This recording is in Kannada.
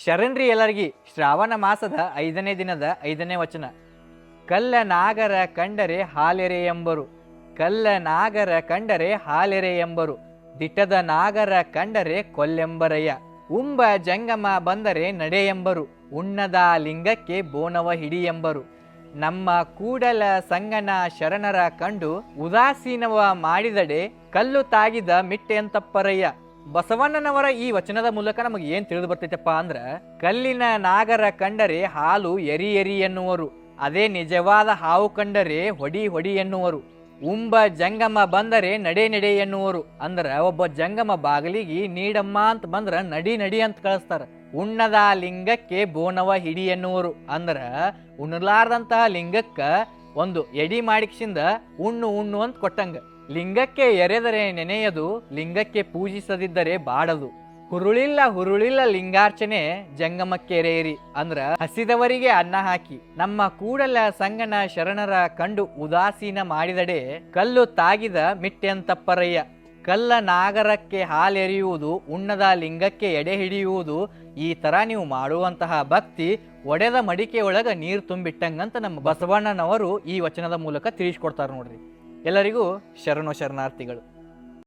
ಶರಣ್ರಿ ಎಲ್ಲರಿಗಿ ಶ್ರಾವಣ ಮಾಸದ 5ನೇ ದಿನದ 5ನೇ ವಚನ. ಕಲ್ಲ ನಾಗರ ಕಂಡರೆ ಹಾಲೆರೆ ಎಂಬರು, ಕಲ್ಲ ನಾಗರ ಕಂಡರೆ ಹಾಲೆರೆ ಎಂಬರು, ದಿಟ್ಟದ ನಾಗರ ಕಂಡರೆ ಕೊಲ್ಲೆಂಬರಯ್ಯ, ಉಂಬ ಜಂಗಮ ಬಂದರೆ ನಡೆ ಎಂಬರು, ಉಣ್ಣದ ಲಿಂಗಕ್ಕೆ ಬೋನವ ಹಿಡಿ ಎಂಬರು. ನಮ್ಮ ಕೂಡಲ ಸಂಗನ ಶರಣರ ಕಂಡು ಉದಾಸೀನವ ಮಾಡಿದಡೆ ಕಲ್ಲು ತಾಗಿದ ಮಿಟ್ಟೆಯಂತಪ್ಪರಯ್ಯ. ಬಸವಣ್ಣನವರ ಈ ವಚನದ ಮೂಲಕ ನಮಗೆ ಏನ್ ತಿಳಿದು ಬರ್ತೈತಪ್ಪ ಅಂದ್ರ, ಕಲ್ಲಿನ ನಾಗರ ಕಂಡರೆ ಹಾಲು ಎರಿ ಎರಿ ಎನ್ನುವರು, ಅದೇ ನಿಜವಾದ ಹಾವು ಕಂಡರೆ ಹೊಡಿ ಹೊಡಿ ಎನ್ನುವರು. ಉಂಬ ಜಂಗಮ ಬಂದರೆ ನಡೆ ನಡೆ ಎನ್ನುವರು, ಅಂದ್ರ ಒಬ್ಬ ಜಂಗಮ ಬಾಗಿಲಿಗೆ ನೀಡಮ್ಮ ಅಂತ ಬಂದ್ರ ನಡಿ ನಡಿ ಅಂತ ಕಳಿಸ್ತಾರ. ಉಣ್ಣದ ಲಿಂಗಕ್ಕೆ ಬೋನವ ಹಿಡಿ ಎನ್ನುವರು, ಅಂದ್ರ ಉಣ್ಣಲಾರ್ದಂತಹ ಲಿಂಗಕ್ಕ ಒಂದು ಎಡಿ ಮಾಡಿಕ್ಸಿಂದ ಉಣ್ಣು ಉಣ್ಣು ಅಂತ ಕೊಟ್ಟಂಗ. ಲಿಂಗಕ್ಕೆ ಎರೆದರೆ ನೆನೆಯದು, ಲಿಂಗಕ್ಕೆ ಪೂಜಿಸದಿದ್ದರೆ ಬಾಡದು. ಹುರುಳಿಲ್ಲ ಹುರುಳಿಲ್ಲ ಲಿಂಗಾರ್ಚನೆ, ಜಂಗಮಕ್ಕೆ ಎರೆಯಿರಿ, ಅಂದ್ರ ಹಸಿದವರಿಗೆ ಅನ್ನ ಹಾಕಿ. ನಮ್ಮ ಕೂಡಲ ಸಂಗನ ಶರಣರ ಕಂಡು ಉದಾಸೀನ ಮಾಡಿದಡೆ ಕಲ್ಲು ತಾಗಿದ ಮಿಟ್ಟೆಂತಪ್ಪರಯ್ಯ. ಕಲ್ಲ ನಾಗರಕ್ಕೆ ಹಾಲೆರೆಯುವುದು, ಉಣ್ಣದ ಲಿಂಗಕ್ಕೆ ಎಡೆ ಹಿಡಿಯುವುದು, ಈ ತರ ನೀವು ಮಾಡುವಂತಹ ಭಕ್ತಿ ಒಡೆದ ಮಡಿಕೆ ಒಳಗ ನೀರು ತುಂಬಿಟ್ಟಂಗಂತ ನಮ್ಮ ಬಸವಣ್ಣನವರು ಈ ವಚನದ ಮೂಲಕ ತಿಳಿಸ್ಕೊಡ್ತಾರೆ ನೋಡ್ರಿ. ಎಲ್ಲರಿಗೂ ಶರಣೋ ಶರಣಾರ್ಥಿಗಳು.